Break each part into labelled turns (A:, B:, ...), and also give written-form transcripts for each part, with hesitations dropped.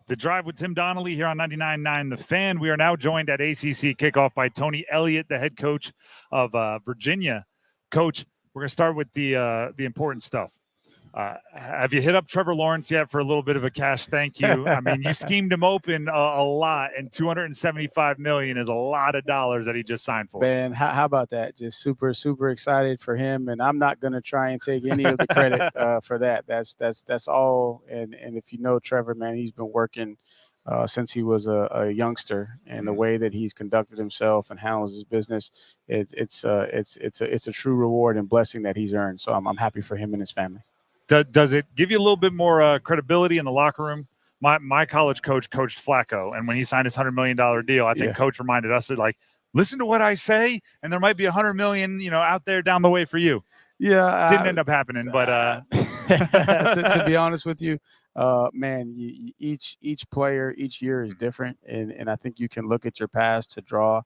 A: The Drive with Tim Donnelly here on 99.9 The Fan. We are now joined at ACC Kickoff by Tony Elliott, the head coach of Virginia. Coach, we're going to start with the important stuff. Have you hit up Trevor Lawrence yet for a little bit of a cash thank you? I mean, you schemed him open a lot, and $275 million is a lot of dollars that he just signed for.
B: Man, how about that? Just super, super excited for him, and I'm not going to try and take any of the credit for that. That's all. And if you know Trevor, man, he's been working since he was a youngster, and the way that he's conducted himself and handles his business, it's a true reward and blessing that he's earned. So I'm happy for him and his family.
A: Does it give you a little bit more credibility in the locker room? My college coach coached Flacco, and when he signed his $100 million deal, I think Coach reminded us that, like, listen to what I say, and there might be $100 million, out there down the way for you.
B: Yeah,
A: didn't end up happening, but
B: to be honest with you, man, each player each year is different, and I think you can look at your past to draw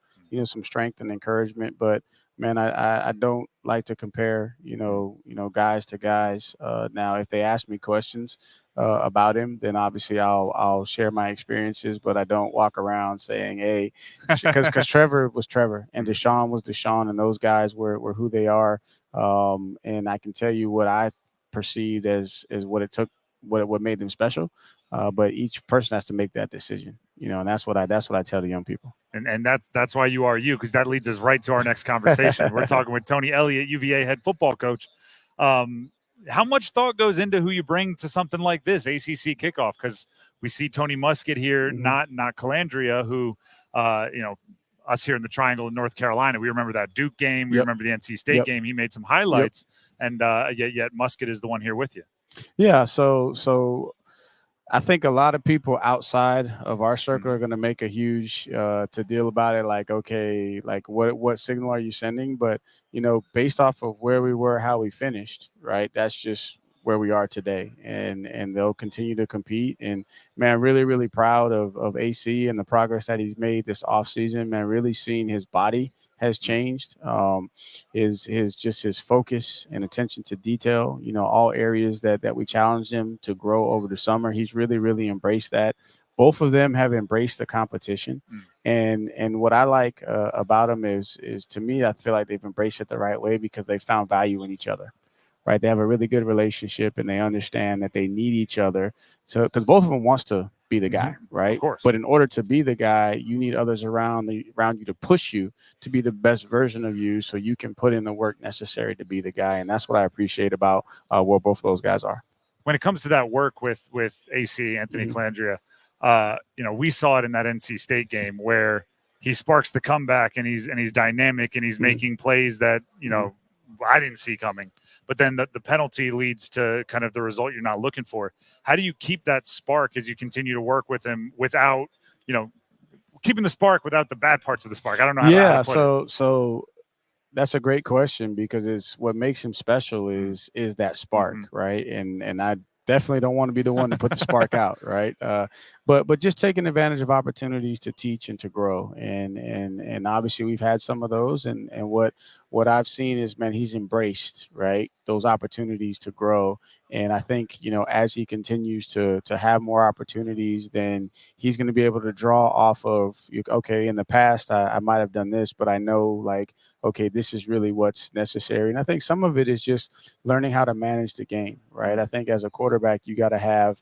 B: some strength and encouragement. But man, I don't like to compare guys to guys. Now, if they ask me questions about him, then obviously I'll share my experiences, but I don't walk around saying, hey, because Trevor was Trevor and Deshaun was Deshaun, and those guys were who they are. And I can tell you what I perceived as what it took, what made them special. But each person has to make that decision, and that's what I tell the young people.
A: And that's why you are you, because that leads us right to our next conversation. We're talking with Tony Elliott, UVA head football coach. How much thought goes into who you bring to something like this, ACC Kickoff? Because we see Tony Muskett here, not Calandria, who, us here in the Triangle in North Carolina, we remember that Duke game. We remember the NC State game. He made some highlights, and yet Muskett is the one here with you.
B: Yeah, so I think a lot of people outside of our circle are going to make a huge to deal about it. Like, okay, like what signal are you sending? But, based off of where we were, how we finished, right? That's just where we are today. And they'll continue to compete. And, man, really, really proud of AC and the progress that he's made this offseason. Man, really seeing his body has changed. His focus and attention to detail, all areas that we challenged him to grow over the summer. He's really, really embraced that. Both of them have embraced the competition. And what I like about them is to me, I feel like they've embraced it the right way because they found value in each other. Right. They have a really good relationship, and they understand that they need each other. So, because both of them wants to be the guy, right?
A: Of course.
B: But in order to be the guy, you need others around you to push you to be the best version of you, so you can put in the work necessary to be the guy. And that's what I appreciate about where both of those guys are.
A: When it comes to that work with AC, Anthony Calandria, we saw it in that NC State game where he sparks the comeback, and he's dynamic, and he's making plays that I didn't see coming. But then the penalty leads to kind of the result you're not looking for. How do you keep that spark as you continue to work with him without, keeping the spark without the bad parts of the spark? I don't know how to put it.
B: So that's a great question, because it's what makes him special is that spark, right? And I definitely don't want to be the one to put the spark out, right? But just taking advantage of opportunities to teach and to grow, and obviously we've had some of those, and what I've seen is, man, he's embraced, right, those opportunities to grow. And I think, as he continues to have more opportunities, then he's going to be able to draw off of, okay, in the past I might have done this, but I know, like, okay, this is really what's necessary. And I think some of it is just learning how to manage the game, right? I think as a quarterback, you got to have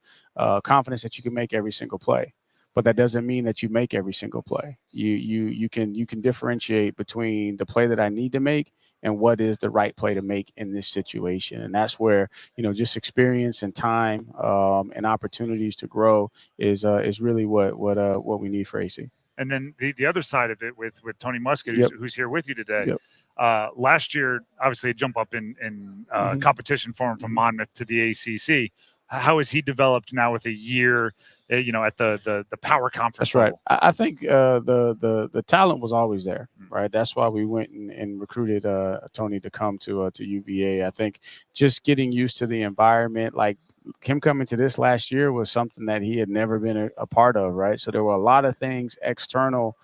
B: confidence that you can make every single play. But that doesn't mean that you make every single play. You can differentiate between the play that I need to make and what is the right play to make in this situation. And that's where, just experience and time and opportunities to grow is really what we need for AC.
A: And then the other side of it with Tony Muskett, who's here with you today. Last year, obviously a jump up in competition for him from Monmouth to the ACC. How has he developed now with a year, at the power conference?
B: That's right. I think the talent was always there, right? That's why we went and recruited Tony to come to UVA. I think just getting used to the environment, like him coming to this last year was something that he had never been a part of, right? So there were a lot of things external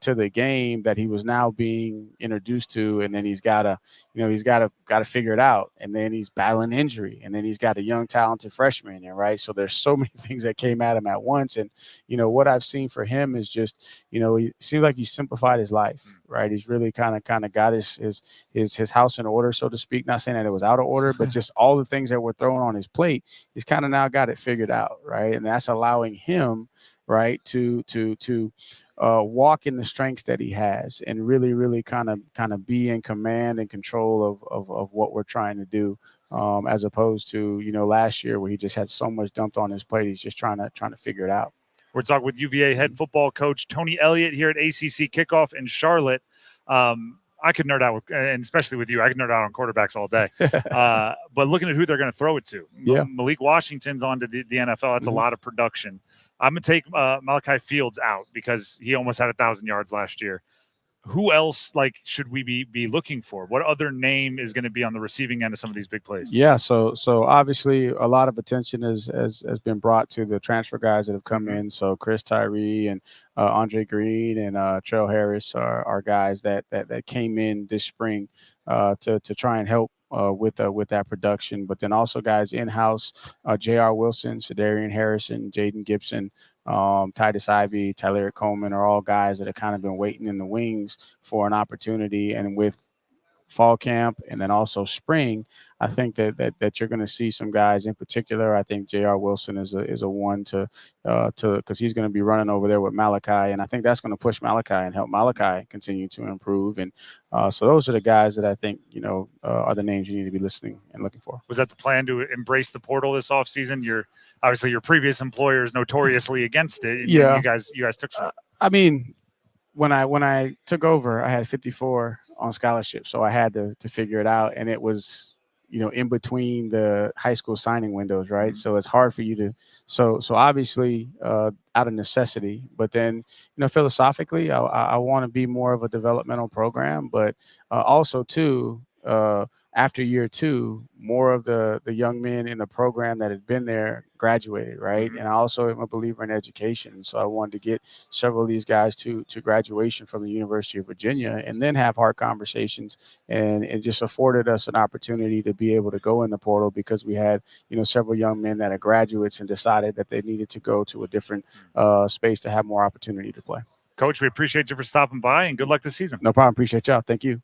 B: to the game that he was now being introduced to, and then he's got to figure it out, and then he's battling injury, and then he's got a young talented freshman, and right, so there's so many things that came at him at once. And what I've seen for him is just he seems like he simplified his life, right? He's really kind of got his house in order, so to speak. Not saying that it was out of order, but just all the things that were thrown on his plate, he's kind of now got it figured out, right? And that's allowing him, right, to walk in the strengths that he has and really kind of be in command and control of what we're trying to do, as opposed to last year where he just had so much dumped on his plate. He's just trying to figure it out.
A: We're talking with UVA head football coach Tony Elliott here at ACC Kickoff in Charlotte. I could nerd out, and especially with you, I could nerd out on quarterbacks all day. But looking at who they're going to throw it to, Malik Washington's on to the NFL. That's a lot of production. I'm going to take Malachi Fields out because he almost had 1,000 yards last year. Who else should we be looking for? What other name is going to be on the receiving end of some of these big plays?
B: Yeah, so obviously a lot of attention has been brought to the transfer guys that have come in. So Chris Tyree and Andre Green and Trell Harris are guys that came in this spring to try and help with that production. But then also guys in-house, J.R. Wilson, Sedarian Harrison, Jaden Gibson, Titus Ivey, Tyler Coleman are all guys that have kind of been waiting in the wings for an opportunity. And with fall camp and then also spring, I think that you're going to see some guys in particular. I think J.R. Wilson is a one to because he's going to be running over there with Malachi, and I think that's going to push Malachi and help Malachi continue to improve. And so those are the guys that I think are the names you need to be listening and looking for.
A: Was that the plan to embrace the portal this offseason? Obviously your previous employer is notoriously against it. And you guys took some.
B: I mean, when I took over, I had 54 on scholarship, so I had to figure it out, and it was in between the high school signing windows, right? So it's hard for you to so obviously out of necessity, but then philosophically I want to be more of a developmental program, but also too after year 2, more of the young men in the program that had been there graduated, right? And I also am a believer in education. So I wanted to get several of these guys to graduation from the University of Virginia and then have hard conversations. And it just afforded us an opportunity to be able to go in the portal because we had, several young men that are graduates and decided that they needed to go to a different space to have more opportunity to play.
A: Coach, we appreciate you for stopping by and good luck this season.
B: No problem. Appreciate y'all. Thank you.